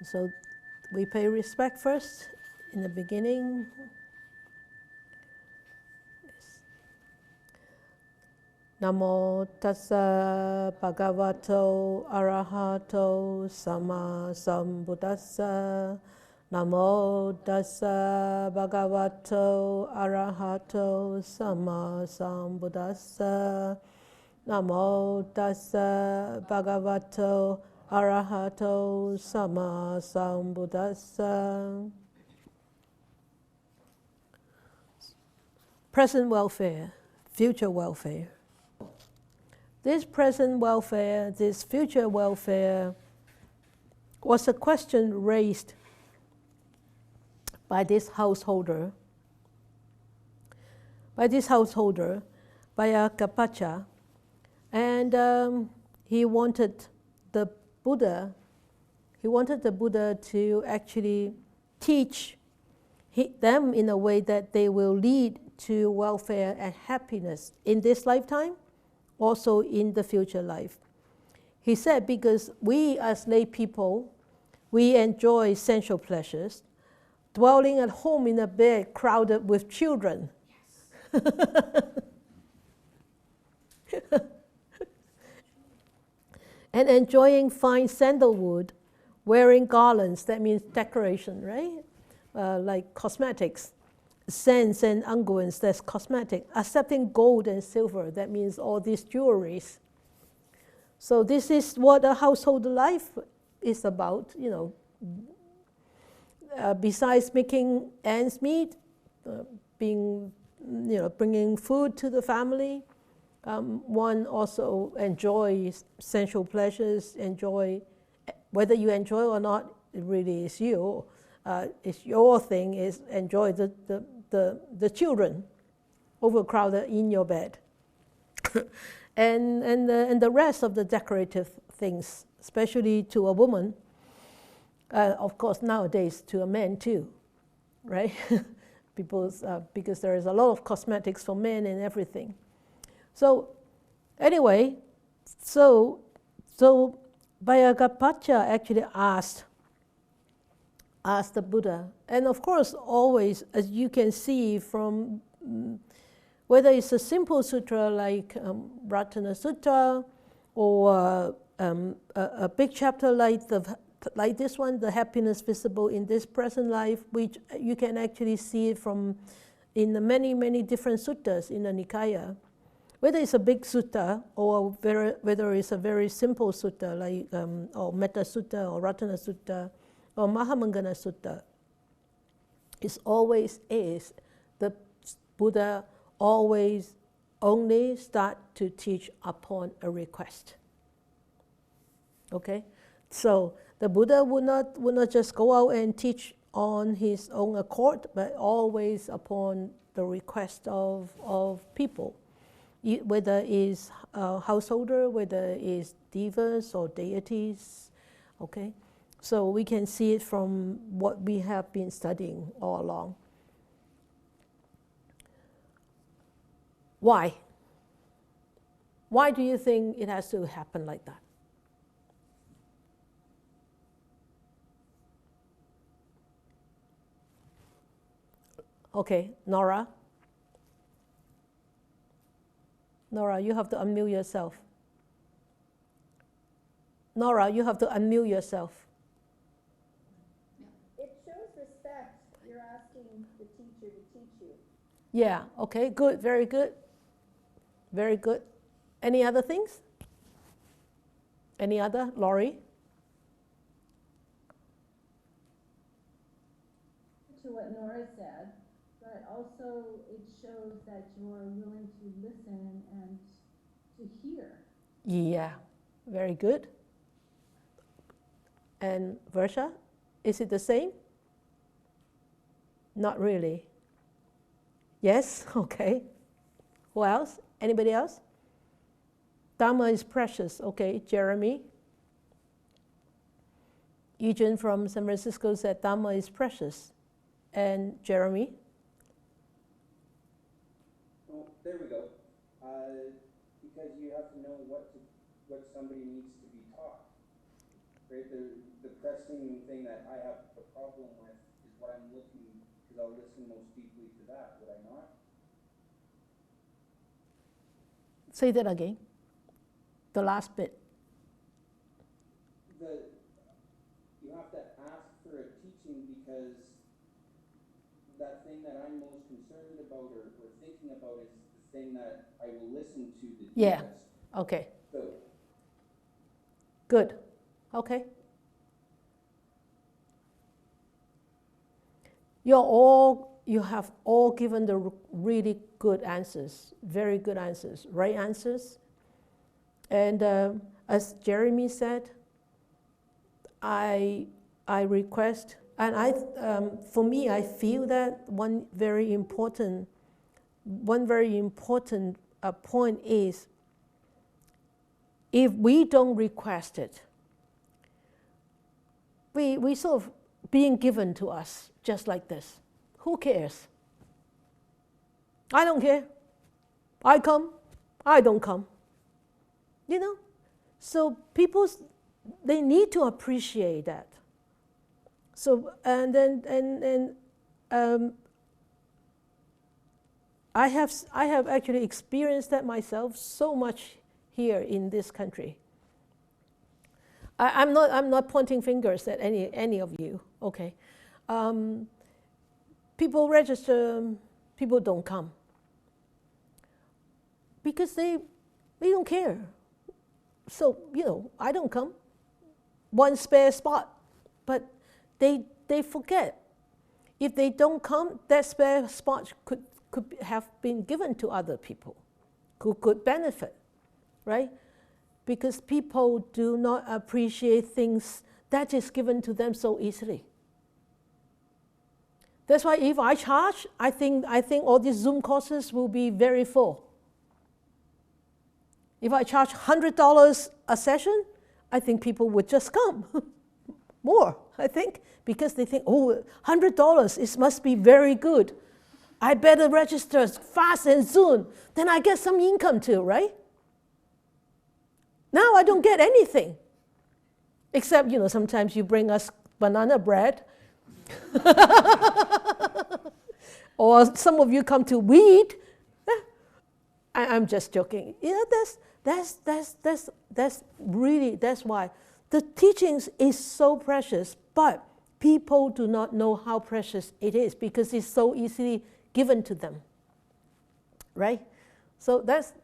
So we pay respect first in the beginning. Namo tassa bhagavato arahato sama sambuddhassa. Namo tassa bhagavato arahato sama sambuddhassa. Namo tassa bhagavato arahato sama sambuddhassa. Present welfare, future welfare. This present welfare, this future welfare was a question raised by this householder, by a Kapacha, and he wanted the Buddha to actually teach them in a way that they will lead to welfare and happiness in this lifetime, also in the future life. He said, because we as lay people, we enjoy sensual pleasures, dwelling at home in a bed crowded with children. Yes. And enjoying fine sandalwood, wearing garlands, that means decoration, right? Like cosmetics, scents and unguents, that's cosmetic. Accepting gold and silver, that means all these jewelries. So this is what a household life is about, you know. Besides making ends meet, bringing food to the family, one also enjoys sensual pleasures. Whether you enjoy or not, it really is you. It's your thing. Is enjoy the children overcrowded in your bed, and the rest of the decorative things, especially to a woman. Of course, nowadays to a man too, right? Because there is a lot of cosmetics for men and everything. So anyway, so Bhayagapacha actually asked the Buddha, and of course, always, as you can see from whether it's a simple sutra like Ratana Sutta, or a big chapter like this one, the happiness visible in this present life, which you can actually see it in the many different suttas in the Nikaya. Whether it's a big sutta or whether it's a very simple sutta like or Metta Sutta or Ratana Sutta or Mahamangana Sutta, it always is the Buddha always only start to teach upon a request. Okay, so the Buddha would not just go out and teach on his own accord, but always upon the request of people. Whether it's a householder, whether it's devas or deities, okay? So we can see it from what we have been studying all along. Why? Why do you think it has to happen like that? Okay, Nora? Nora, you have to unmute yourself. Nora, you have to unmute yourself. It shows respect. You're asking the teacher to teach you. Yeah, okay, good, very good. Very good. Any other things? Any other? Laurie? To what Nora said, but also it shows that you're willing to listen and to hear. Yeah, very good. And Versha, is it the same? Not really. Yes? Okay. Who else? Anybody else? Dhamma is precious. Okay, Jeremy. Eugene from San Francisco said Dhamma is precious. And Jeremy? Oh, there we go. Because you have to know what somebody needs to be taught. right? The pressing thing that I have a problem with is what I'm looking, because I'll listen most deeply to that, would I not? Say that again. The last bit. You have to ask for a teaching because that thing that I'm most concerned about or thinking about is the thing that I will listen to the deepest. Yeah. Okay. So, Good. Okay. You have all given the really good answers, very good answers, right answers. And as Jeremy said, I request, and for me, I feel that one very important point is, if we don't request it, we sort of being given to us just like this. Who cares? I don't care. I come, I don't come. You know? So people, they need to appreciate that. So, and then I have actually experienced that myself so much here in this country. I'm not pointing fingers at any of you. Okay, people register, people don't come because they don't care. So I don't come. One spare spot, but they forget. If they don't come, that spare spot could have been given to other people who could benefit, right? Because people do not appreciate things that is given to them so easily. That's why if I charge, I think all these Zoom courses will be very full. If I charge $100 a session, I think people would just come. More, I think, because they think, oh, $100, it must be very good. I better register fast and soon, then I get some income too, right? Now I don't get anything, except, sometimes you bring us banana bread, or some of you come to weed. I'm just joking. That's why the teachings is so precious, but people do not know how precious it is because it's so easily given to them, right? So that's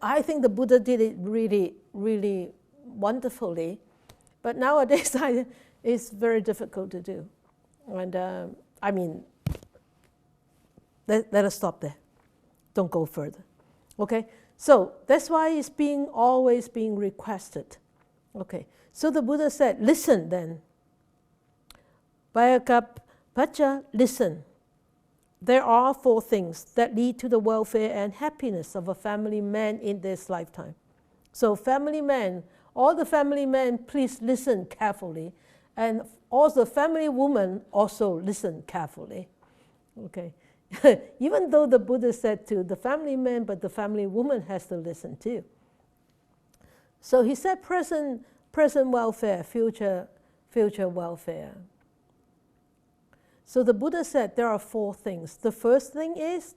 I think the Buddha did it really, really wonderfully, but nowadays it's very difficult to do. And let us stop there. Don't go further. Okay, so that's why it's always being requested. Okay, so the Buddha said, listen then. Vayakappacha, listen. There are 4 things that lead to the welfare and happiness of a family man in this lifetime. So family men, all the family men, please listen carefully. And also family women, also listen carefully. Okay. Even though the Buddha said to the family man, but the family woman has to listen too. So he said present welfare, future welfare. So the Buddha said there are 4 things. The first thing is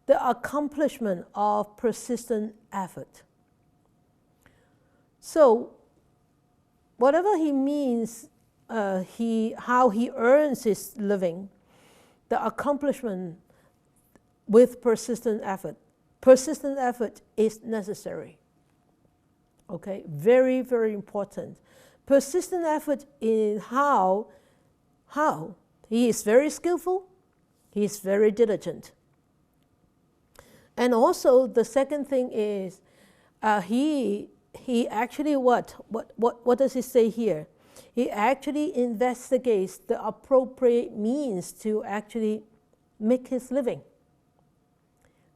the accomplishment of persistent effort. So whatever he means, how he earns his living, the accomplishment with persistent effort. Persistent effort is necessary. Okay, very, very important. Persistent effort in how? He is very skillful, he is very diligent. And also the second thing is he actually what does he say here? He actually investigates the appropriate means to actually make his living.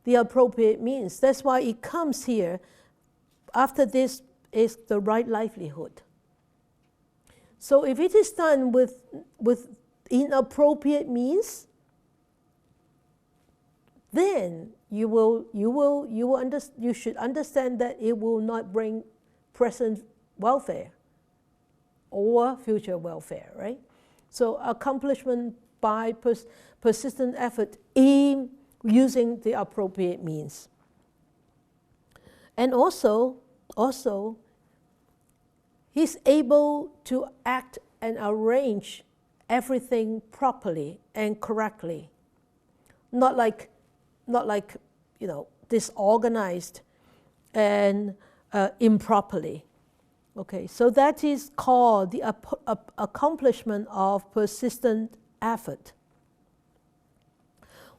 The appropriate means. That's why it comes here. After this is the right livelihood. So if it is done with inappropriate means, then you should understand that it will not bring present welfare. or future welfare, right? So accomplishment by persistent effort in using the appropriate means. And also, he's able to act and arrange everything properly and correctly. Not like disorganized and improperly. Okay, so that is called the accomplishment of persistent effort.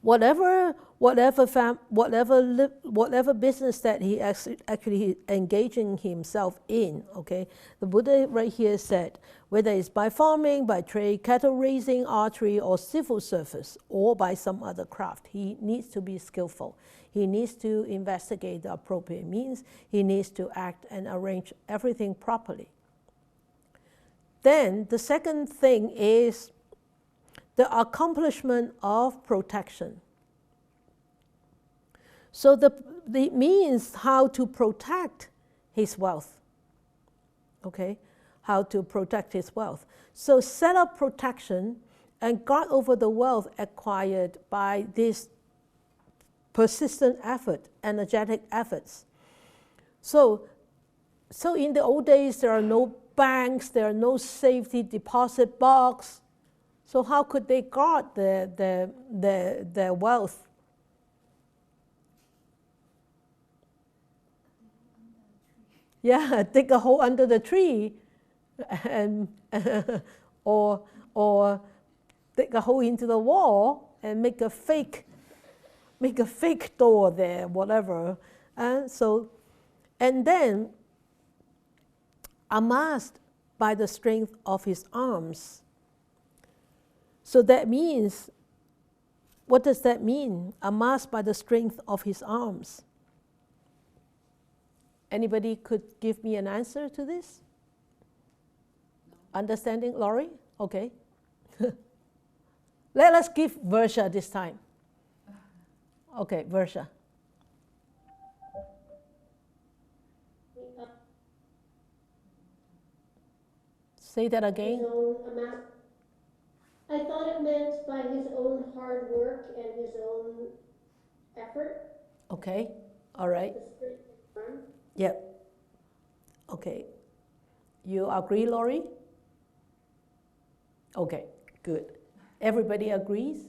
Whatever business that he actually engaging himself in, okay, the Buddha right here said, whether it's by farming, by trade, cattle raising, archery, or civil service, or by some other craft, he needs to be skillful. He needs to investigate the appropriate means. He needs to act and arrange everything properly. Then the second thing is the accomplishment of protection. So it means how to protect his wealth. Okay, how to protect his wealth. So set up protection and guard over the wealth acquired by this persistent effort, energetic efforts. So in the old days, there are no banks, there are no safety deposit box. So how could they guard their wealth? Yeah, dig a hole under the tree, and or dig a hole into the wall and make a fake door there, whatever. And then amassed by the strength of his arms. So that means, what does that mean? Amassed by the strength of his arms. Anybody could give me an answer to this? No. Understanding, Laurie? Okay. Let us give Versha this time. Okay, Versha. Say that again. I thought it meant by his own hard work and his own effort. Okay, all right. Yep. Okay. You agree, Laurie? Okay, good. Everybody agrees?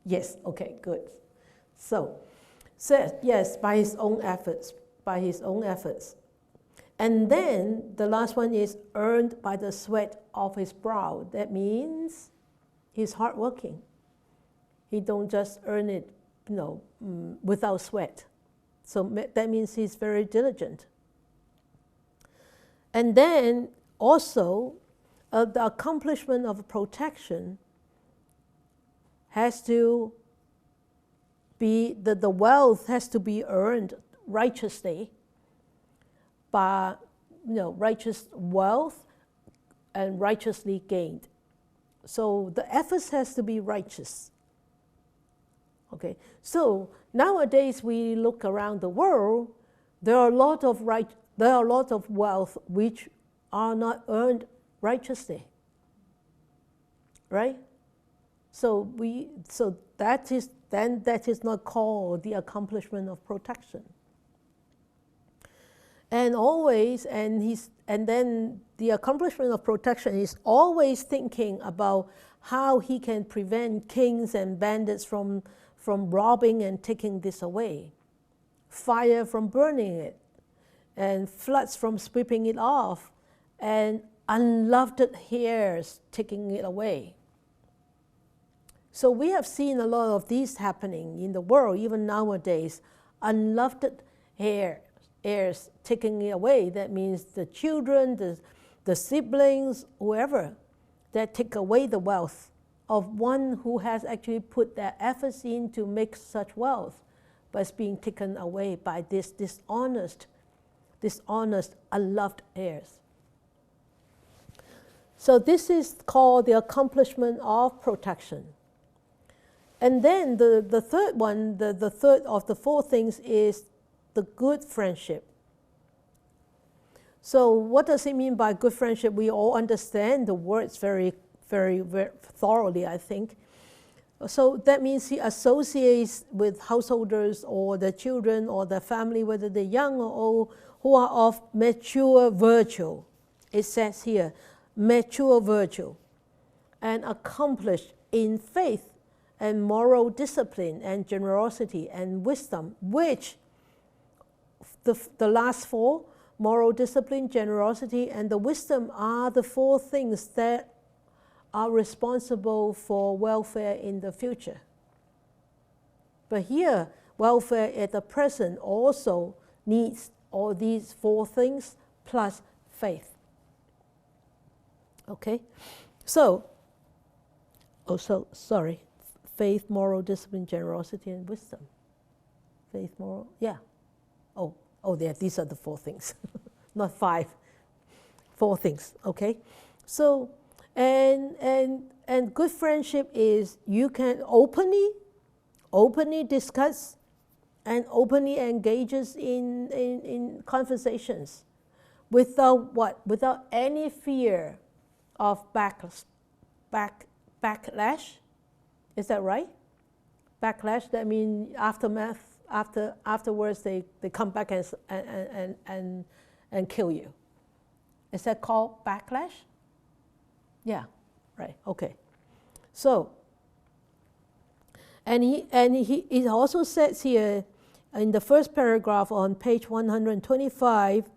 Yes, okay, good. So yes, by his own efforts, And then the last one is earned by the sweat of his brow. That means he's hardworking. He don't just earn it, without sweat. So that means he's very diligent. And then also, the accomplishment of protection has to be, the wealth has to be earned righteously by, righteous wealth and righteously gained. So the efforts has to be righteous. Okay, so nowadays we look around the world, there are a lot of wealth which are not earned righteously, right? So that is not called the accomplishment of protection. And then the accomplishment of protection is always thinking about how he can prevent kings and bandits from robbing and taking this away, fire from burning it, and floods from sweeping it off, and unloved heirs taking it away. So we have seen a lot of these happening in the world, even nowadays. Unloved heirs taking it away. That means the children, the siblings, whoever, that take away the wealth of one who has actually put their efforts in to make such wealth, but it's being taken away by this dishonest, unloved heirs. So this is called the accomplishment of protection. And then the third one, the third of the four things is the good friendship. So what does it mean by good friendship? We all understand the words very, very, very thoroughly, I think. So that means he associates with householders or the children or the family, whether they're young or old, who are of mature virtue. It says here, mature virtue, and accomplished in faith and moral discipline and generosity and wisdom, which the last four, moral discipline, generosity, and the wisdom, are the four things that are responsible for welfare in the future. But here, welfare at the present also needs all these four things plus faith. Okay? So, faith, moral discipline, generosity, and wisdom. Faith, moral, yeah. Yeah, these are the four things, not five. Four things, okay? So, and good friendship is you can openly discuss and openly engages in conversations without what? Without any fear of backlash. Is that right? Backlash, that means afterwards they come back and kill you. Is that called backlash? Yeah, right, okay. So, and he also says here in the first paragraph on page 125,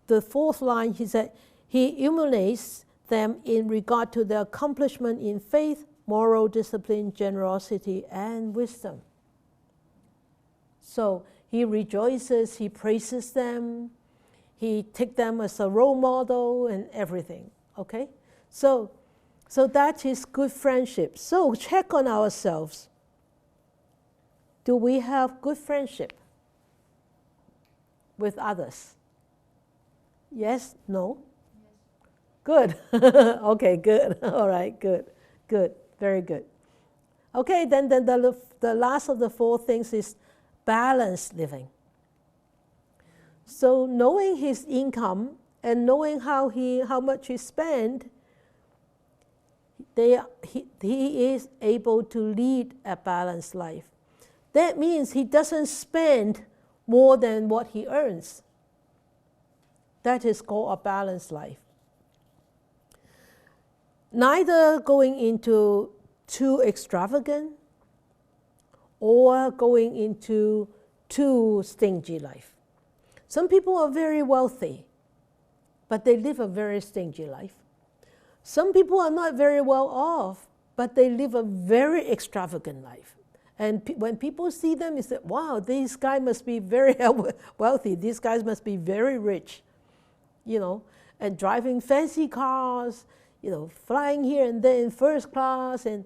the fourth line, he said, he emulates them in regard to their accomplishment in faith, moral discipline, generosity, and wisdom. So he rejoices, he praises them, he takes them as a role model and everything, okay? So that is good friendship. So check on ourselves. Do we have good friendship with others? Yes? No? Yes. Good. Okay, good. All right, good. Good. Very good. Okay, then the last of the four things is balanced living. So knowing his income and knowing how much he spent, he is able to lead a balanced life. That means he doesn't spend more than what he earns. That is called a balanced life. Neither going into too extravagant or going into too stingy life. Some people are very wealthy, but they live a very stingy life. Some people are not very well off, but they live a very extravagant life. And when people see them, they say, wow, these guys must be very wealthy. These guys must be very rich, and driving fancy cars, flying here and there in first class and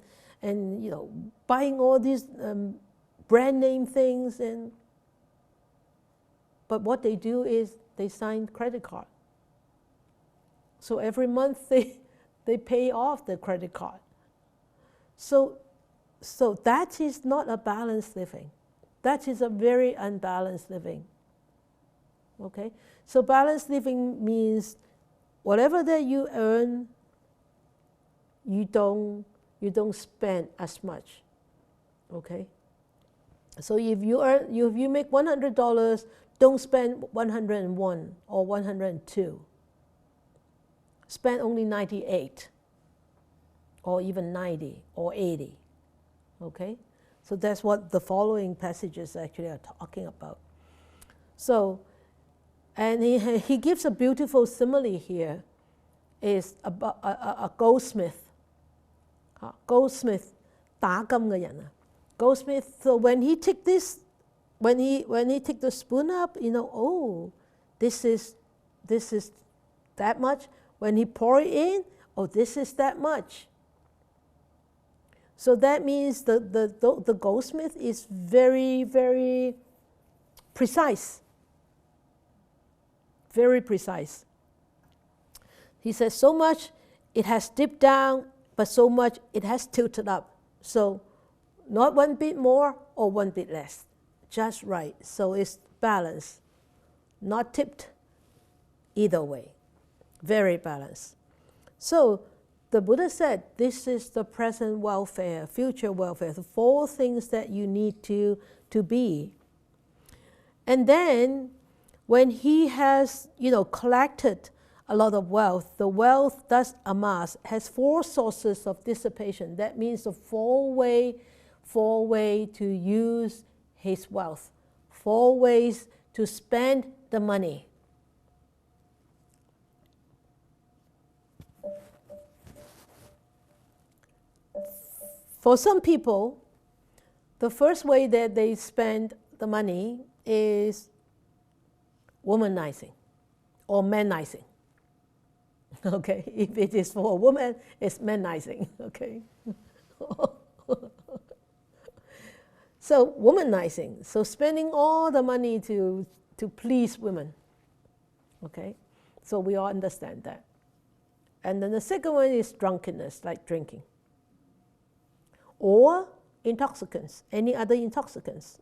buying all these brand name things. But what they do is they sign credit card. So every month they pay off the credit card. So that is not a balanced living. That is a very unbalanced living. Okay? So balanced living means whatever that you earn, you don't spend as much. Okay? So if you make $100, don't spend 101 or 102. Spend only 98 or even 90 or 80. Okay? So that's what the following passages actually are talking about. So, and he gives a beautiful simile here, is about a goldsmith. Goldsmith, 打金嘅人啊. Goldsmith, so when he take this, when he take the spoon up, this is that much. When he pour it in, this is that much. So that means the goldsmith is very, very precise. Very precise. He says so much it has dipped down, but so much it has tilted up. So not one bit more or one bit less. Just right. So it's balanced. Not tipped either way. Very balanced. So the Buddha said, this is the present welfare, future welfare, the 4 things that you need to be. And then when he has, collected a lot of wealth, the wealth thus amassed has 4 sources of dissipation. That means the 4 way to use his wealth, 4 ways to spend the money. For some people, the first way that they spend the money is womanizing or manizing. Okay, if it is for a woman, it's manizing. Okay. So womanizing, so spending all the money to please women. Okay, so we all understand that. And then the second one is drunkenness, like drinking. Or intoxicants, any other intoxicants.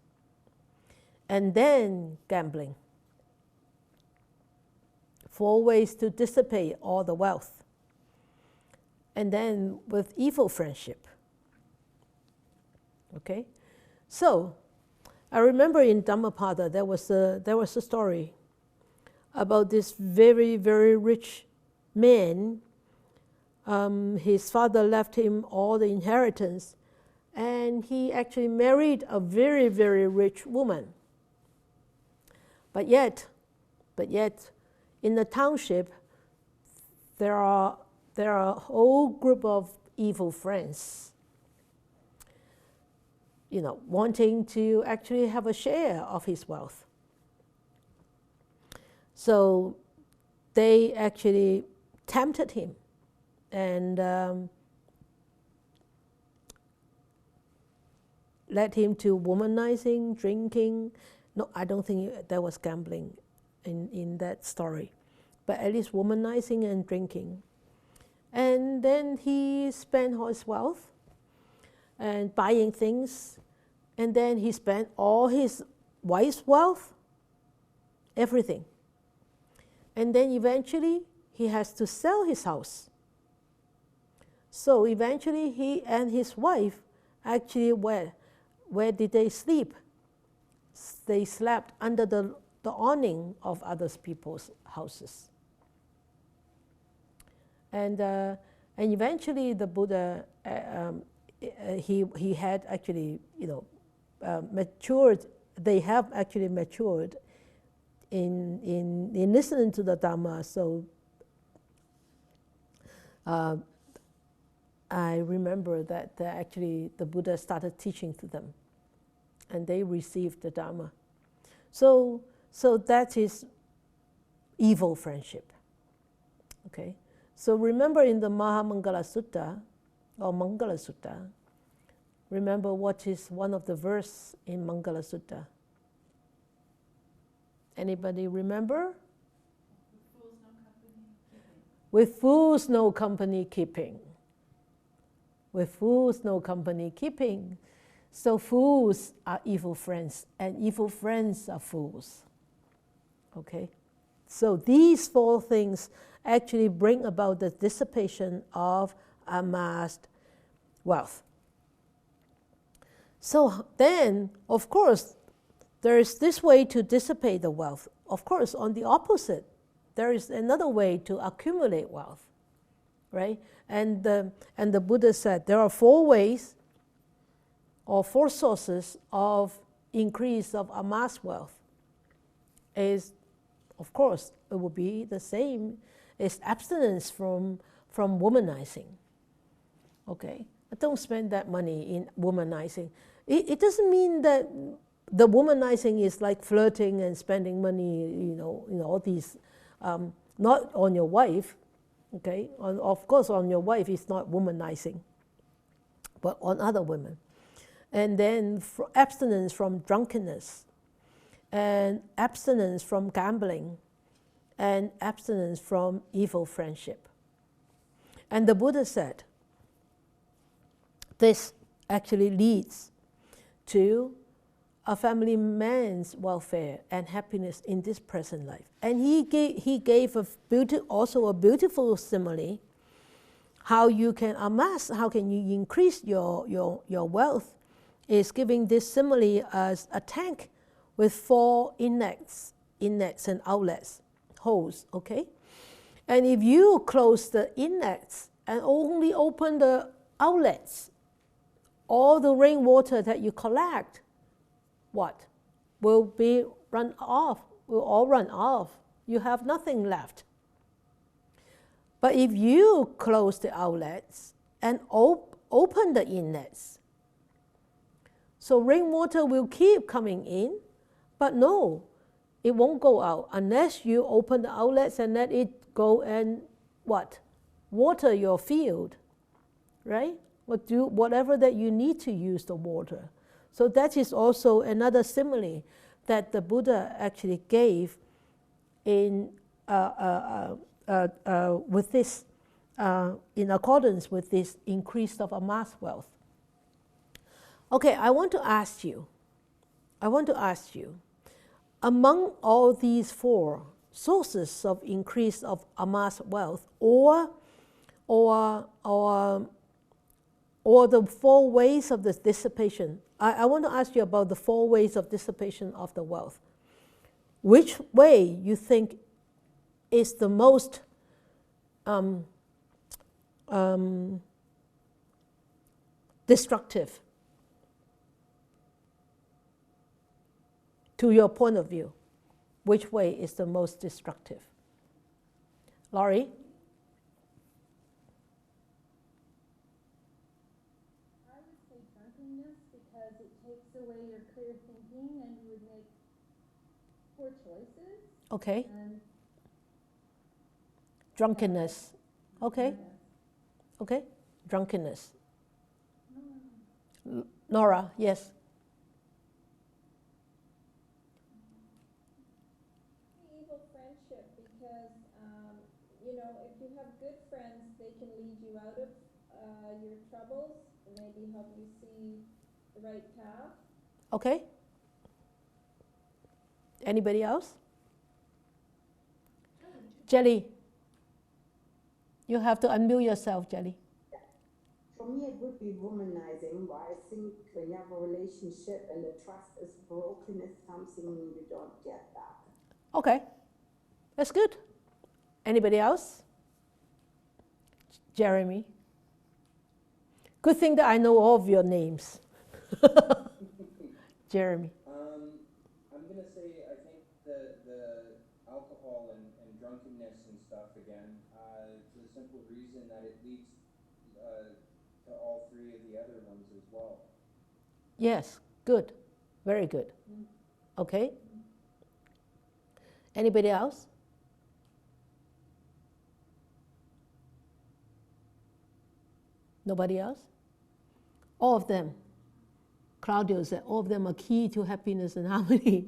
And then gambling. 4 ways to dissipate all the wealth. And then with evil friendship. Okay? So, I remember in Dhammapada there was a story about this very, very rich man. His father left him all the inheritance, and he actually married a very, very rich woman. But yet, in the township, there are a whole group of evil friends, wanting to actually have a share of his wealth. So they actually tempted him and led him to womanizing, drinking. No, I don't think there was gambling in that story, but at least womanizing and drinking. And then he spent all his wealth and buying things, and then he spent all his wife's wealth, everything. And then eventually he has to sell his house. So eventually he and his wife actually where did they sleep? They slept under the awning of other people's houses. And eventually the Buddha, he had actually, matured. They have actually matured in listening to the Dhamma. So I remember that actually the Buddha started teaching to them, and they received the Dhamma. So that is evil friendship. Okay. So remember in the Mahamangala Sutta, or Mangala Sutta, remember what is one of the verse in Mangala Sutta? Anybody remember? With fools no company keeping. With fools no company keeping. So fools are evil friends, and evil friends are fools. Okay? So these 4 things actually bring about the dissipation of amassed wealth. So then, of course, there is this way to dissipate the wealth. Of course, on the opposite, there is another way to accumulate wealth, right? And the Buddha said there are 4 ways or 4 sources of increase of amassed wealth. Is, of course, it will be the same. It's abstinence from womanizing. Okay, don't spend that money in womanizing. It doesn't mean that the womanizing is like flirting and spending money. All these, not on your wife. Okay, of course, on your wife is not womanizing, but on other women. And then abstinence from drunkenness, and abstinence from gambling, and abstinence from evil friendship. And the Buddha said, this actually leads to a family man's welfare and happiness in this present life. And he gave also a beautiful simile, how you can amass, how can you increase your wealth, is giving this simile as a tank with 4 inlets and outlets, holes, okay? And if you close the inlets and only open the outlets, all the rainwater that you collect, what? Will be run off, will all run off. You have nothing left. But if you close the outlets and open the inlets, so rainwater will keep coming in, but no, it won't go out unless you open the outlets and let it go and what? Water your field, right? Or do whatever that you need to use the water. So that is also another simile that the Buddha actually gave in with this, in accordance with this increase of amass wealth. Okay, I want to ask you, among all these 4 sources of increase of amass wealth, or the 4 ways of this dissipation, I want to ask you about the 4 ways of dissipation of the wealth. Which way you think is the most destructive to your point of view? Which way is the most destructive? Laurie? I would say drunkenness, because it takes away your clear thinking and you would make poor choices. Okay. And Drunkenness. Okay. Okay. Drunkenness. Nora, yes. Evil friendship, because if you have good friends, they can lead you out of your troubles and maybe help you see the right path. Okay. Anybody else? Jelly. You have to unmute yourself, Jelly. For me, it would be womanizing. Why I think when you have a relationship and the trust is broken, it's something you don't get back. Okay. That's good. Anybody else? Jeremy. Good thing that I know all of your names. Jeremy. I'm going to say, I think the alcohol and drunkenness and stuff again, for the simple reason that it leads to all 3 of the other ones as well. Yes, good. Very good. Okay. Anybody else? Nobody else? All of them. Claudio said all of them are key to happiness and harmony.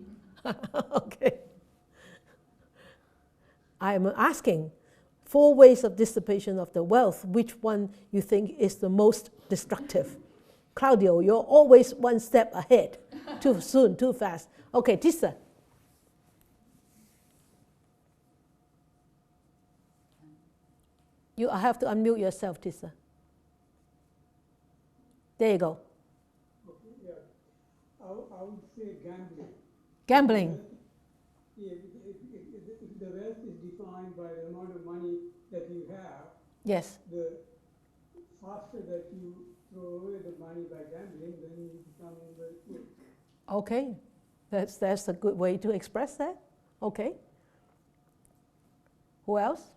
Okay. I am asking 4 ways of dissipation of the wealth. Which one you think is the most destructive? Claudio, you're always one step ahead. Too soon, too fast. Okay, Tissa. You have to unmute yourself, Tissa. There you go. Okay, yeah. I would say gambling. Gambling. If the wealth is defined by the amount of money that you have, Yes. the faster that you throw away the money by gambling, then you become wealthy. Okay. That's a good way to express that. Okay. Who else?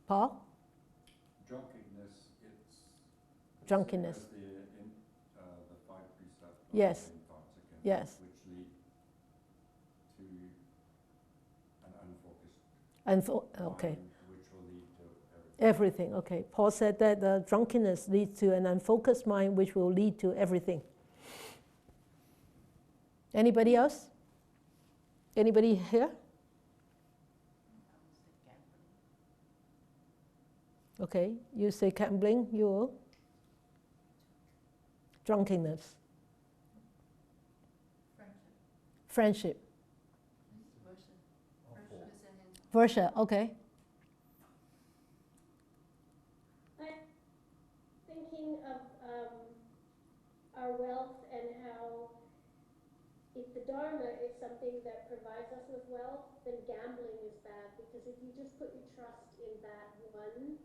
Paul? Drunkenness, it's Drunkenness. as the 5 precepts of Yes. intoxicant, Yes. which lead to an unfocused Okay. mind, which will lead to Everything. Okay. Paul said that the drunkenness leads to an unfocused mind, which will lead to everything. Anybody else? Anybody here? Okay, you say gambling, you drunkenness. Friendship. Versa. Versa, okay. Thinking of our wealth and how if the Dharma is something that provides us with wealth, then gambling is bad, because if you just put your trust in that one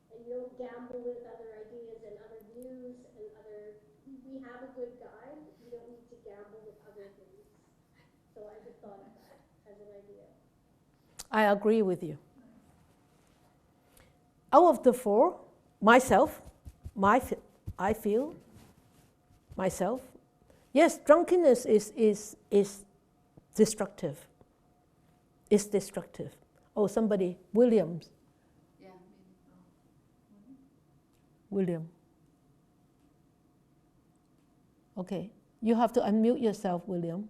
and you don't gamble with other ideas and other views and other, we have a good guide, you don't need to gamble with other things. So I just thought of that as an idea. I agree with you. Out of the four, myself, I feel, myself, yes, drunkenness is destructive. It's destructive. Oh, somebody, Williams. Yeah. William. Okay, you have to unmute yourself, William.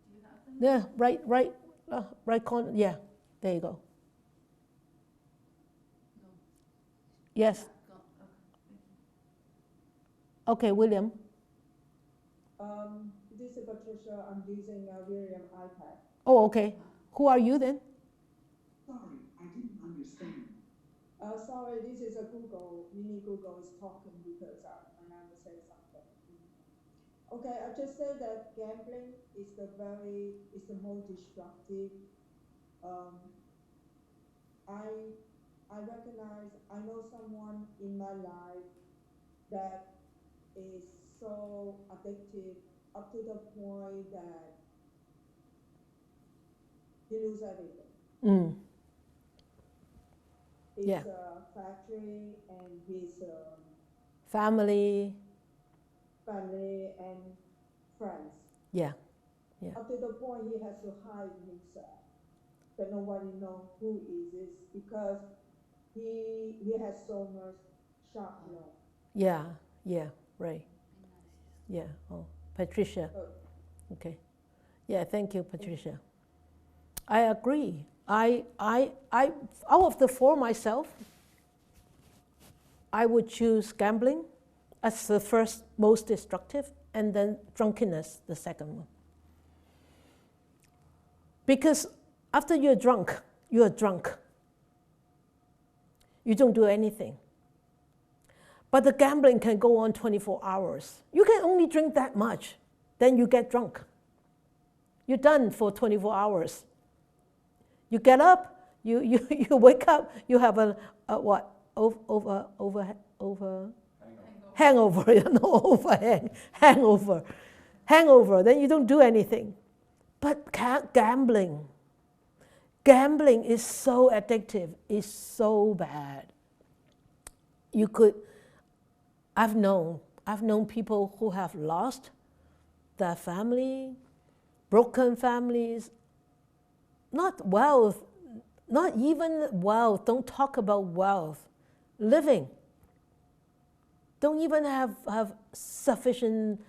Do you have them? Yeah, right corner. Yeah, there you go. No. Yes. Go. Okay. Thank you. Okay, William. This is Patricia. I'm using William iPad. Oh, okay. Who are you then? Sorry, I didn't understand. Sorry, this is a Google. Mini Google is talking because I want to say something. Okay, I just say that gambling is the most destructive. I recognize, I know someone in my life that is so addictive up to the point that he loses everything. Mm. His Yeah. factory and his Family. and friends. Yeah. Yeah. Up to the point he has to hide himself, that nobody knows who is this, because he has so much sharp love. Yeah. Yeah. Right. Yeah. Oh, Patricia. Okay. Yeah. Thank you, Patricia. I agree. I out of the four myself, I would choose gambling as the first most destructive, and then drunkenness, the second one. Because after you're drunk, you don't do anything. But the gambling can go on 24 hours. You can only drink that much, then you get drunk. You're done for 24 hours. You get up, you wake up, you have a what? Hangover, no overhang, hangover, then you don't do anything. But gambling is so addictive, it's so bad. I've known people who have lost their family, broken families, not wealth, not even wealth, don't talk about wealth, living. Don't even have sufficient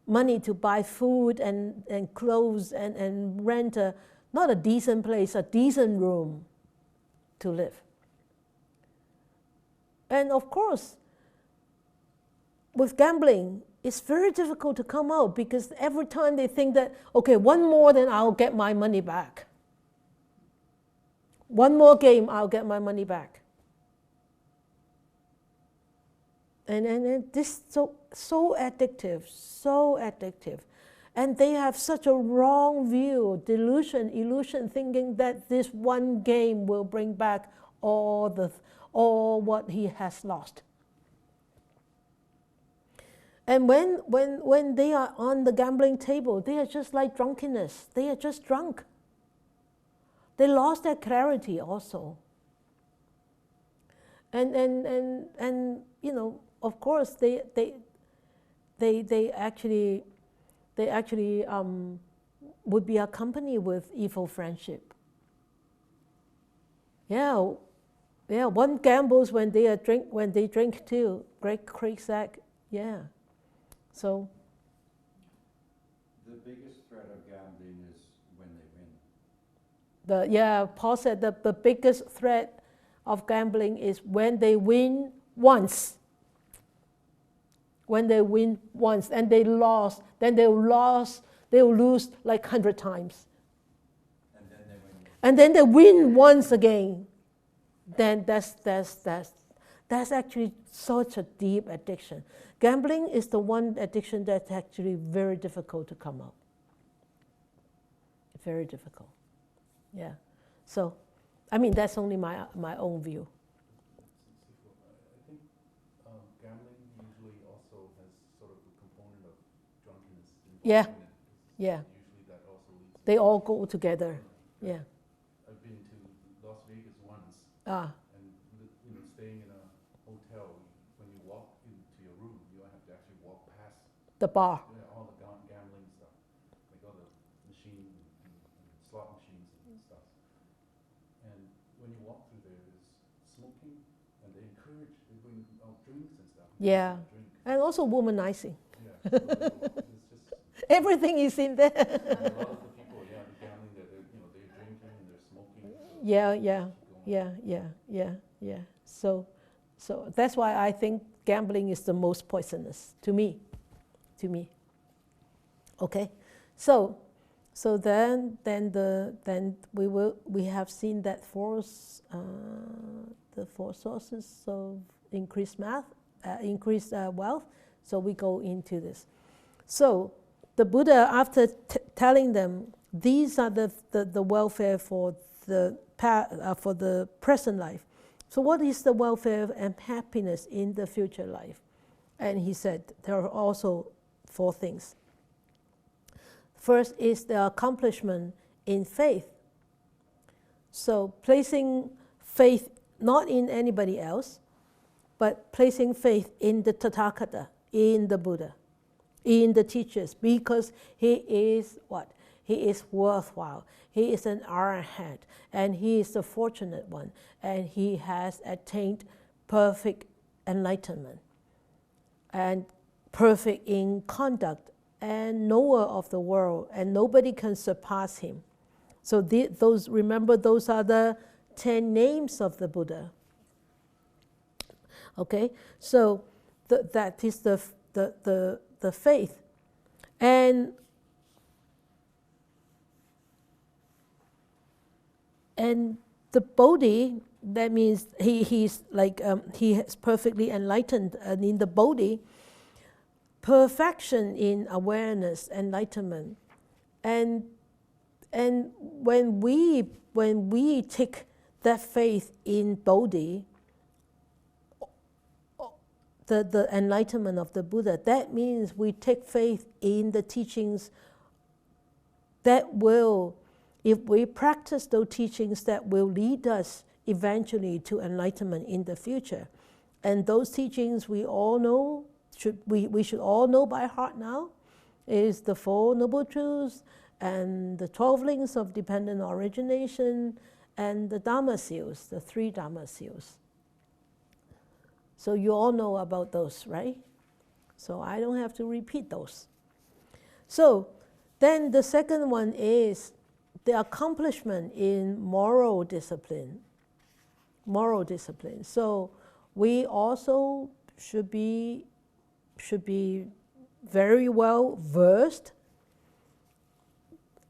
money to buy food and clothes and rent not a decent place, a decent room to live. And of course, with gambling, it's very difficult to come out, because every time they think that, okay, one more, then I'll get my money back. One more game, I'll get my money back. And this so addictive. And they have such a wrong view, delusion, illusion, thinking that this one game will bring back all what he has lost. And when they are on the gambling table, they are just like drunkenness. They are just drunk. They lost their clarity also. And you know, of course, they actually would be accompanied with evil friendship. Yeah. One gambles when they drink too. Great Craigsack. Yeah. So. The biggest threat of gambling is when they win. Paul said the biggest threat of gambling is when they win once. When they win once and they lost, then they they will lose like 100 times. And then they win. And then they win once again. Then that's actually such a deep addiction. Gambling is the one addiction that's actually very difficult to come out. Very difficult. Yeah. So, I mean, that's only my own view. I think gambling usually also has sort of a component of drunkenness. Yeah. Yeah. Usually that also leads. They all go together. Yeah. I've been to Las Vegas once. Ah. And staying in a hotel, when you walk into your room, you have to actually walk past the bar. Yeah, all the gambling stuff, like all the machines and slot machines and stuff. And when you walk through there, there's smoking, and they bring out drinks and stuff. Yeah. Drink. And also womanizing. Yeah. So it's just everything is in there. and a lot of the people, the gambling, they're drinking and they're smoking. Yeah. So that's why I think gambling is the most poisonous to me. Okay, so then we have seen that the four sources of increased wealth. So we go into this. So the Buddha, after telling them these are the welfare for the present life. So what is the welfare and happiness in the future life? And he said there are also 4 things. First is the accomplishment in faith. So placing faith not in anybody else, but placing faith in the Tathagata, in the Buddha, in the teachers, because he is what? He is worthwhile. He is an arhat, and he is the fortunate one, and he has attained perfect enlightenment and perfect in conduct and knower of the world, and nobody can surpass him. So remember, those are the 10 names of the Buddha. Okay, so that is the faith, and the Bodhi. That means he's like he is perfectly enlightened, and in the Bodhi, perfection in awareness, enlightenment, and when we take that faith in Bodhi, the enlightenment of the Buddha, that means we take faith in the teachings that will, if we practice those teachings, that will lead us eventually to enlightenment in the future. And those teachings we all know, we should all know by heart now, is the 4 Noble Truths and the 12 links of dependent origination and the Dhamma seals, the 3 Dhamma seals. So you all know about those, right? So I don't have to repeat those. So then the second one is the accomplishment in moral discipline. Moral discipline. So we also should be very well versed,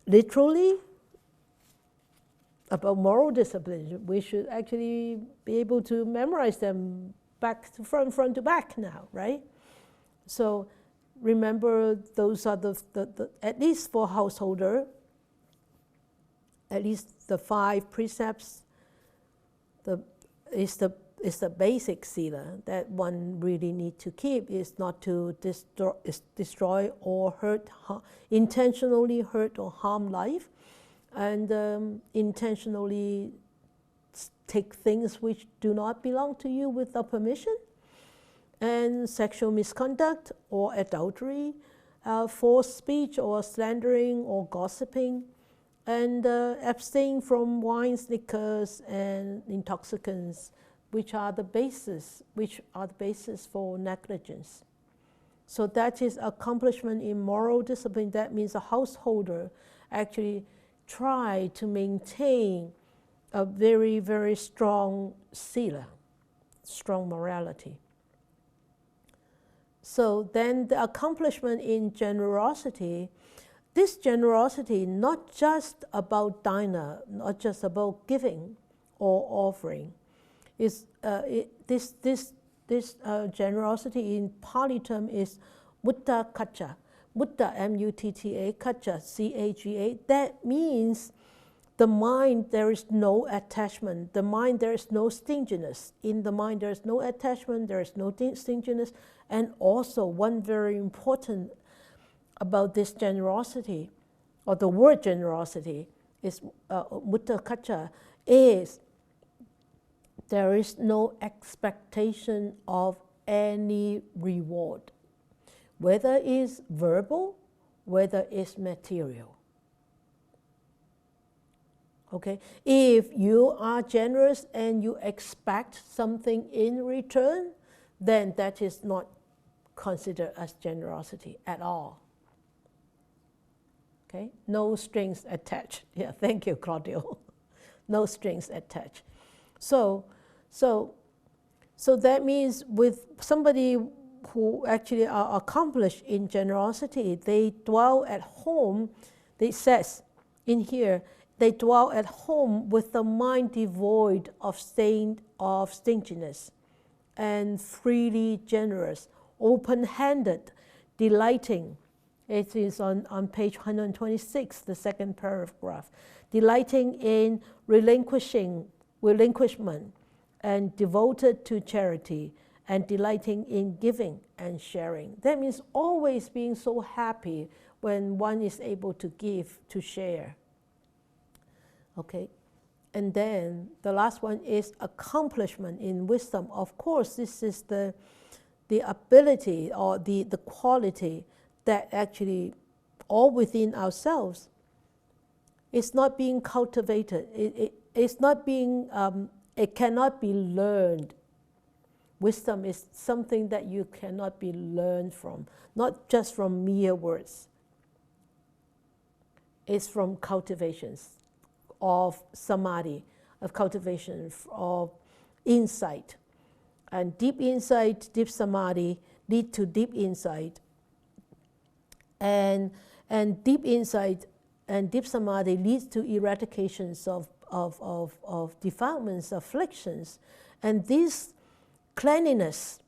literally, about moral discipline. We should actually be able to memorize them back to front to back now, right? So remember, those are the at least for householder, at least the 5 precepts. Is the basic sila that one really need to keep, is not to destroy or intentionally hurt or harm life, and intentionally take things which do not belong to you without permission, and sexual misconduct or adultery, false speech or slandering or gossiping, and abstain from wines, liquors, and intoxicants, which are the basis for negligence. So that is accomplishment in moral discipline. That means a householder actually try to maintain a very, very strong sila, strong morality. So then the accomplishment in generosity this generosity, not just about dana, not just about giving or offering, is this generosity in Pali term is mutta kacha. Mutta, M-U-T-T-A, kacha, C-A-G-A. That means the mind, there is no attachment. The mind, there is no stinginess. In the mind, there is no attachment, there is no stinginess. And also, one very important about this generosity, or the word generosity, is mutta kacha, is there is no expectation of any reward, whether it's verbal, whether it's material. Okay? If you are generous and you expect something in return, then that is not considered as generosity at all. Okay? No strings attached. Yeah, thank you, Claudio. No strings attached. So that means with somebody who actually are accomplished in generosity, they dwell at home, it says in here, they dwell at home with the mind devoid of stinginess and freely generous, open-handed, delighting. It is on page 126, the second paragraph. Delighting in relinquishment and devoted to charity and delighting in giving and sharing. That means always being so happy when one is able to give, to share. Okay, and then the last one is accomplishment in wisdom. Of course, this is the ability or the quality that actually all within ourselves. It's not being cultivated. It's not being. It cannot be learned. Wisdom is something that you cannot be learned from, not just from mere words. It's from cultivations of samadhi, of cultivation of insight. And deep insight, deep samadhi lead to deep insight. And deep insight and deep samadhi leads to eradications of defilements, afflictions. And this cleanliness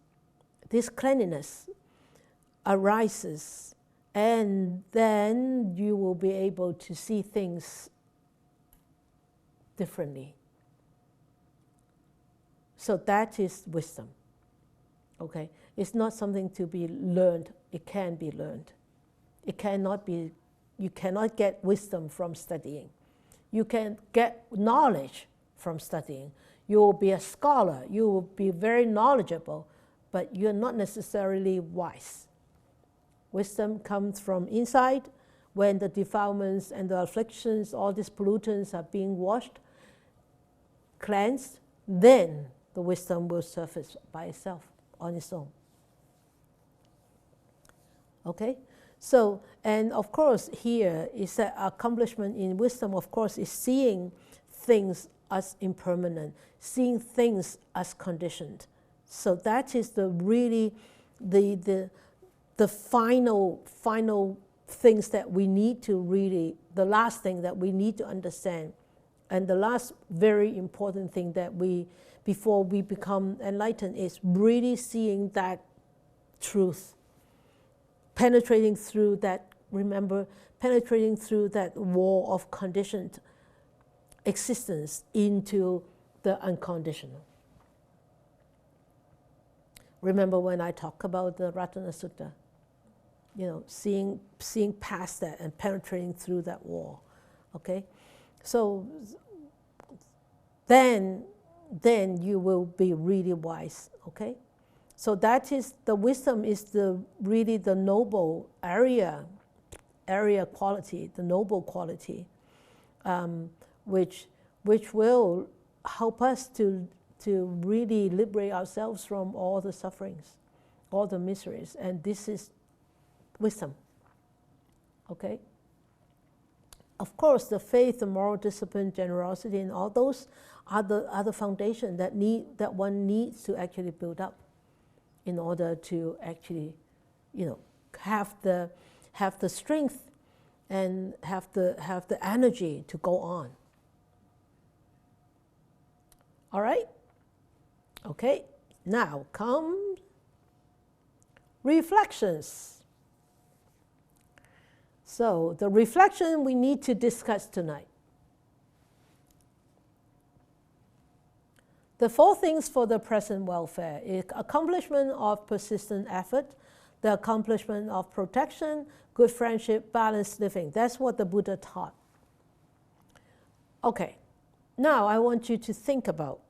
arises, and then you will be able to see things differently. So that is wisdom. Okay? It's not something to be learned. It can be learned. It cannot be, you cannot get wisdom from studying. You can get knowledge from studying. You will be a scholar, you will be very knowledgeable, but you're not necessarily wise. Wisdom comes from inside. When the defilements and the afflictions, all these pollutants are being washed, cleansed, then the wisdom will surface by itself, on its own. Okay? So, and of course here is that accomplishment in wisdom, of course, is seeing things as impermanent, seeing things as conditioned. So that is the really the final things that we need to really, the last thing that we need to understand. And the last very important thing that we, before we become enlightened, is really seeing that truth. Penetrating through that, remember, penetrating through that wall of conditioned existence into the unconditional. Remember when I talk about the Ratana Sutta? You know, seeing past that and penetrating through that wall. Okay? So then you will be really wise. Okay? So that is, the wisdom is really the noble area quality, the noble quality, which will help us to really liberate ourselves from all the sufferings, all the miseries. And this is wisdom. Okay? Of course, the faith, the moral discipline, generosity, and all those are the foundation that one needs to actually build up in order to actually, have the strength and have the energy to go on. All right? Okay, now come reflections. So the reflection we need to discuss tonight. The 4 things for the present welfare is accomplishment of persistent effort, the accomplishment of protection, good friendship, balanced living. That's what the Buddha taught. Okay, now I want you to think about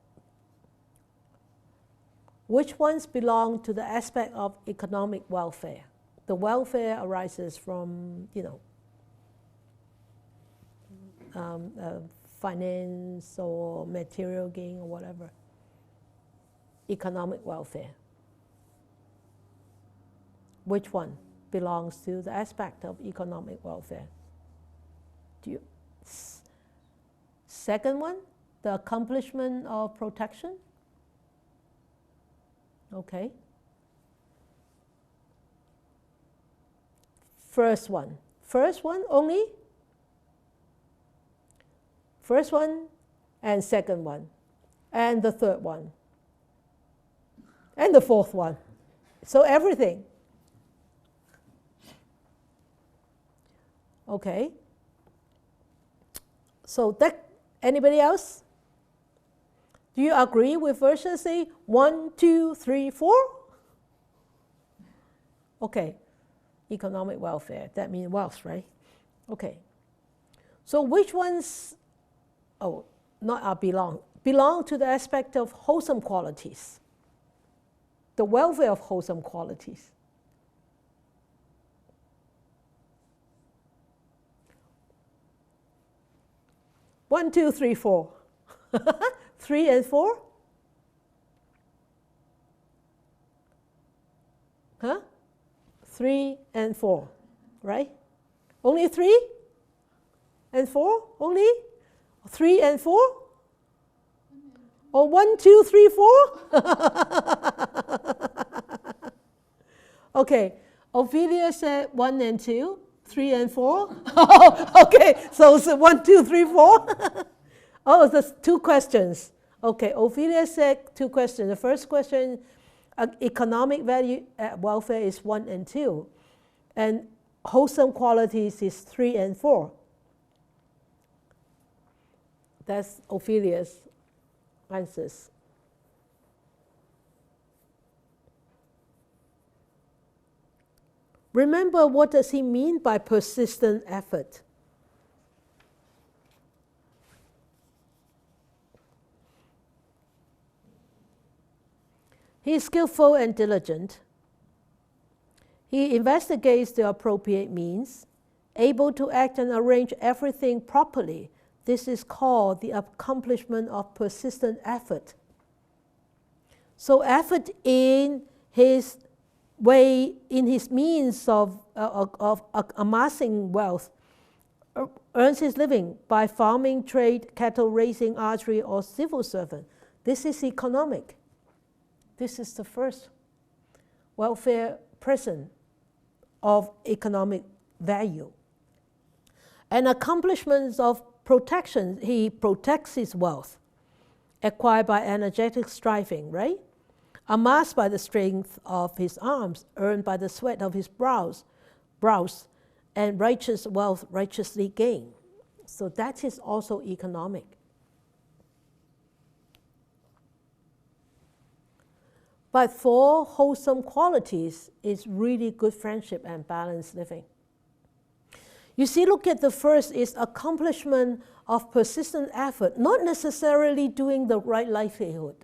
which ones belong to the aspect of economic welfare. The welfare arises from, finance or material gain or whatever. Economic welfare. Which one belongs to the aspect of economic welfare? Second one, the accomplishment of protection. Okay. First one only? First one and second one. And the third one. And the fourth one. So everything. Okay. So that, anybody else? Do you agree with verses say 1, 2, 3, 4? Okay. Economic welfare, that means wealth, right? Okay. So which ones, belong to the aspect of wholesome qualities? The welfare of wholesome qualities. One, two, three, 4. 3 and 4? Huh? 3 and 4, right? Only 3 and 4? Only 3 and 4? Or 1, 2, 3, 4? Okay, Ophelia said 1 and 2, 3 and 4. Okay, so it's 1, 2, 3, 4. Oh, there's 2 questions. Okay, Ophelia said 2 questions. The first question, economic value welfare is 1 and 2. And wholesome qualities is 3 and 4. That's Ophelia's answers. Remember, what does he mean by persistent effort? He is skillful and diligent. He investigates the appropriate means, able to act and arrange everything properly. This is called the accomplishment of persistent effort. So effort in his way, in his means of amassing wealth, earns his living by farming, trade, cattle raising, archery, or civil servant. This is economic. This is the first welfare present of economic value. And accomplishments of protection, he protects his wealth, acquired by energetic striving, right? Amassed by the strength of his arms, earned by the sweat of his brows, and righteous wealth righteously gained. So that is also economic. But 4 wholesome qualities is really good friendship and balanced living. You see, look at the first is accomplishment of persistent effort, not necessarily doing the right livelihood.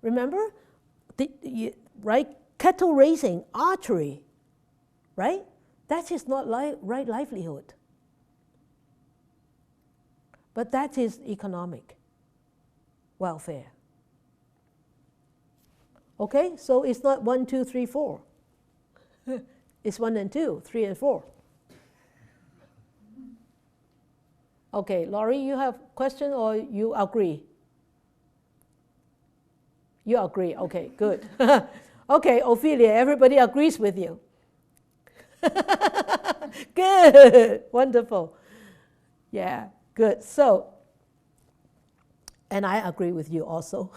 Remember, right? Cattle raising, archery, right? That is not right livelihood. But that is economic welfare. Okay, so it's not 1, 2, 3, 4. It's 1 and 2, 3 and 4. Okay, Laurie, you have a question or you agree? You agree, okay, good. Okay, Ophelia, everybody agrees with you. Good, wonderful. Yeah, good. So, and I agree with you also.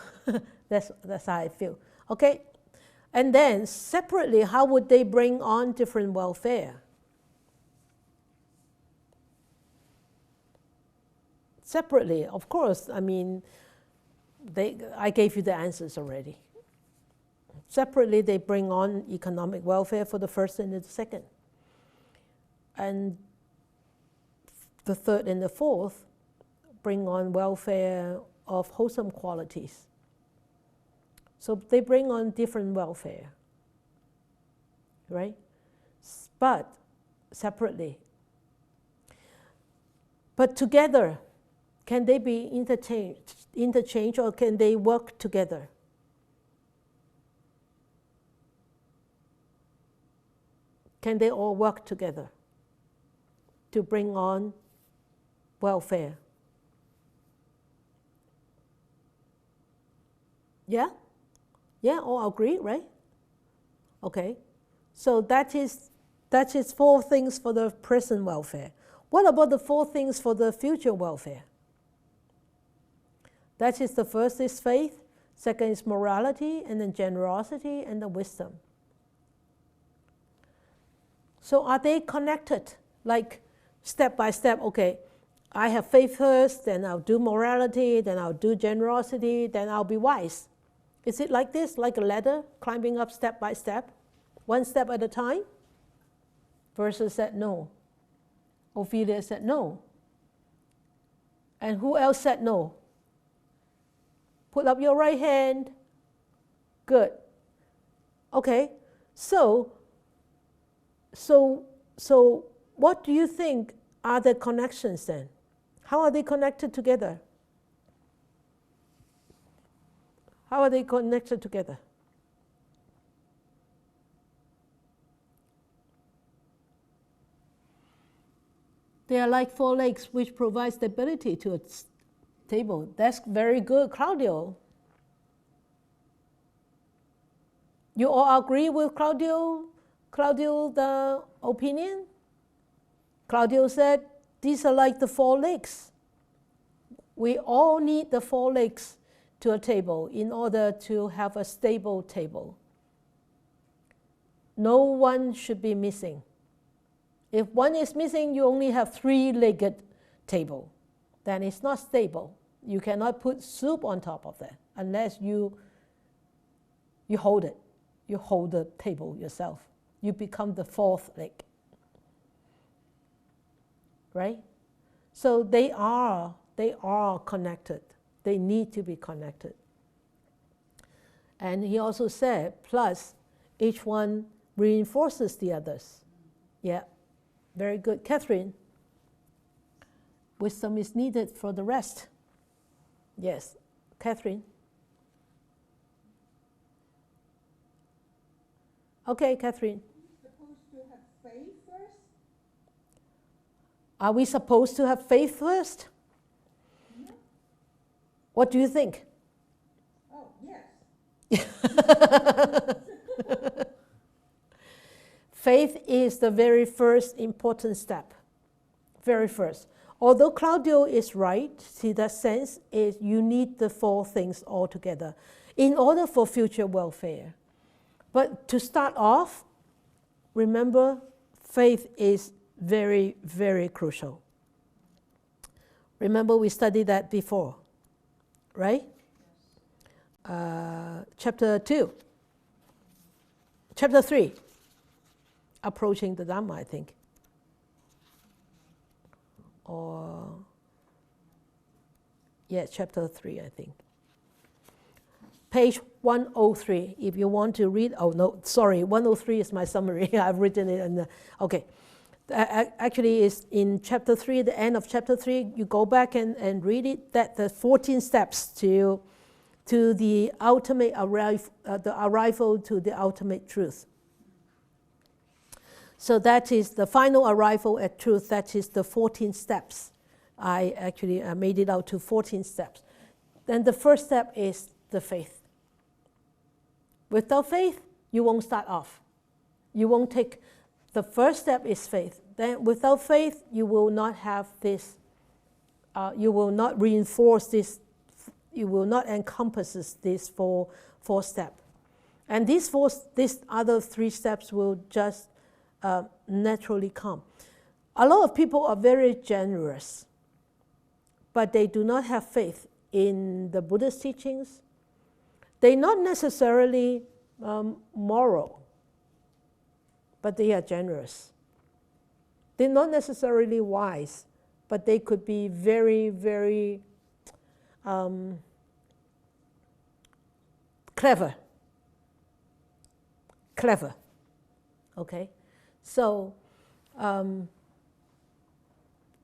That's how I feel. Okay, and then separately, how would they bring on different welfare? Separately, of course, I mean, I gave you the answers already. Separately, they bring on economic welfare for the first and the second. And the third and the fourth bring on welfare of wholesome qualities. So they bring on different welfare, right? But separately. But together, can they be interchanged or can they work together? Can they all work together to bring on welfare? Yeah? Yeah, all agree, right? Okay. So that is 4 things for the present welfare. What about the 4 things for the future welfare? That is, the first is faith, second is morality, and then generosity, and the wisdom. So are they connected? Like step by step, okay, I have faith first, then I'll do morality, then I'll do generosity, then I'll be wise. Is it like this, like a ladder, climbing up step by step, 1 step at a time? Versus said no. Ophelia said no. And who else said no? Put up your right hand. Good. Okay, so what do you think are the connections then? How are they connected together? How are they connected together? They are like 4 legs which provide stability to a table. That's very good, Claudio. You all agree with Claudio the opinion? Claudio said, these are like the 4 legs. We all need the 4 legs to a table in order to have a stable table. No one should be missing. If one is missing, you only have 3-legged table. Then it's not stable. You cannot put soup on top of that unless you hold it. You hold the table yourself. You become the 4th leg. Right? So they are connected. They need to be connected. And he also said, plus each one reinforces the others. Yeah, very good. Catherine, wisdom is needed for the rest. Yes, Catherine. Okay, Catherine. Supposed to have faith first? Are we supposed to have faith first? Yeah. What do you think? Oh, yes. Faith is the very first important step. Very first. Although Claudio is right, see that sense is you need the 4 things all together in order for future welfare. But to start off, remember, faith is very, very crucial. Remember we studied that before, right? Chapter 2. Chapter 3. Approaching the Dhamma, I think. Or, yeah, chapter 3, I think. Page 103, if you want to read. Oh, no, sorry, 103 is my summary. I've written it. Okay. Actually, it's in chapter 3, the end of chapter 3. You go back and read it. That the 14 steps to the ultimate arrival to the ultimate truth. So that is the final arrival at truth. That is the 14 steps. I actually made it out to 14 steps. Then the first step is the faith. Without faith, you won't start off. You won't take The first step is faith. Then without faith, you will not have this, you will not reinforce this, you will not encompass this four step. And these other 3 steps will just naturally come. A lot of people are very generous, but they do not have faith in the Buddha's teachings. They're not necessarily moral, but they are generous. They're not necessarily wise, but they could be very, very clever. Okay? So,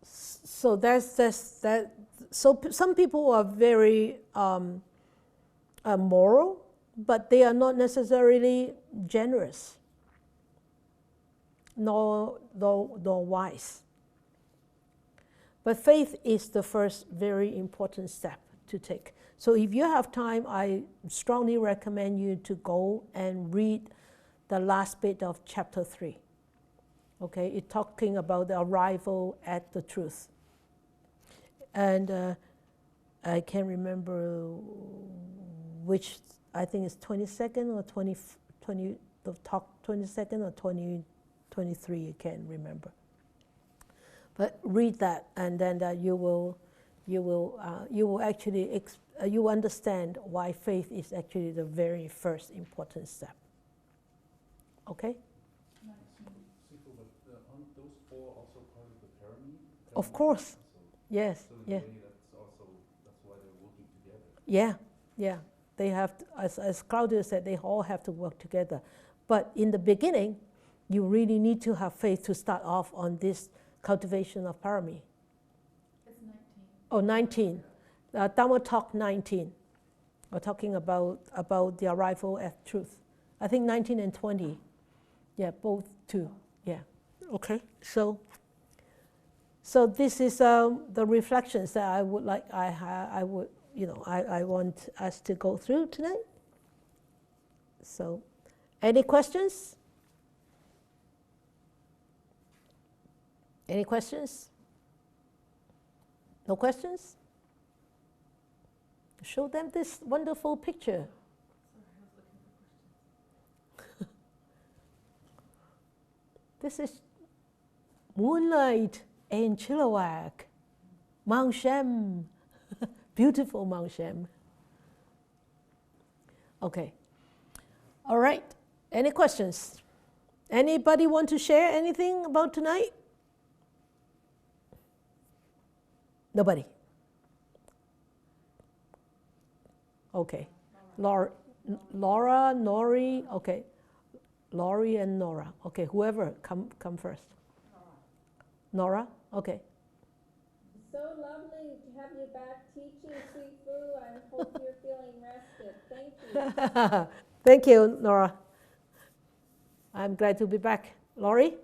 so that's that. So some people are very moral, but they are not necessarily generous, nor wise. But faith is the first very important step to take. So if you have time, I strongly recommend you to go and read the last bit of chapter 3. Okay, it's talking about the arrival at the truth. And I can't remember which, I think it's 22nd or 20 the talk 22nd or 23, I can't remember. But read that, and then you will actually you understand why faith is actually the very first important step. Okay? Aren't those 4 also part of the pyramid? Of course. Yes. So Yeah. That's why they're working together. Yeah. Yeah. They have to, as Claudia said, they all have to work together. But in the beginning, you really need to have faith to start off on this cultivation of parami. It's 19. Oh, 19. Dhamma talk 19. We're talking about the arrival at truth. I think 19 and 20. Yeah, both 2. Yeah. Okay. So this is the reflections that I would like. I want us to go through tonight. So, any questions? Any questions? No questions? Show them this wonderful picture. This is moonlight and Chilliwack, Mount Shem, beautiful Mount Shem. Okay, all right. Any questions? Anybody want to share anything about tonight? Nobody. Okay, Laura, Nori. Okay, Laurie and Nora. Okay, whoever come first. Nora? Okay. So lovely to have you back teaching, Sweet Fu. I hope you're feeling rested. Thank you. Thank you, Nora. I'm glad to be back. Laurie?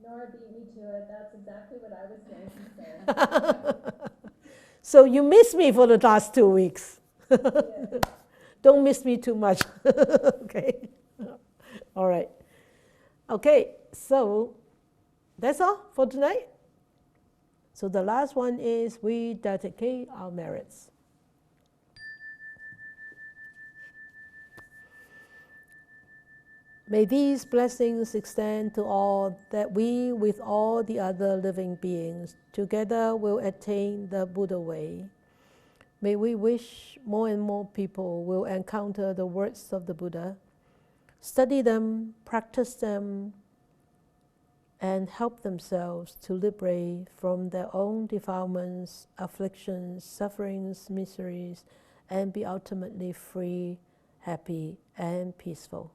Nora beat me to it. That's exactly what I was going to say. So you missed me for the last 2 weeks. Yeah. Don't miss me too much. Okay. All right. Okay, so that's all for tonight. So the last one is we dedicate our merits. May these blessings extend to all, that we, with all the other living beings, together will attain the Buddha way. May we wish more and more people will encounter the words of the Buddha, study them, practice them, and help themselves to liberate from their own defilements, afflictions, sufferings, miseries, and be ultimately free, happy, and peaceful.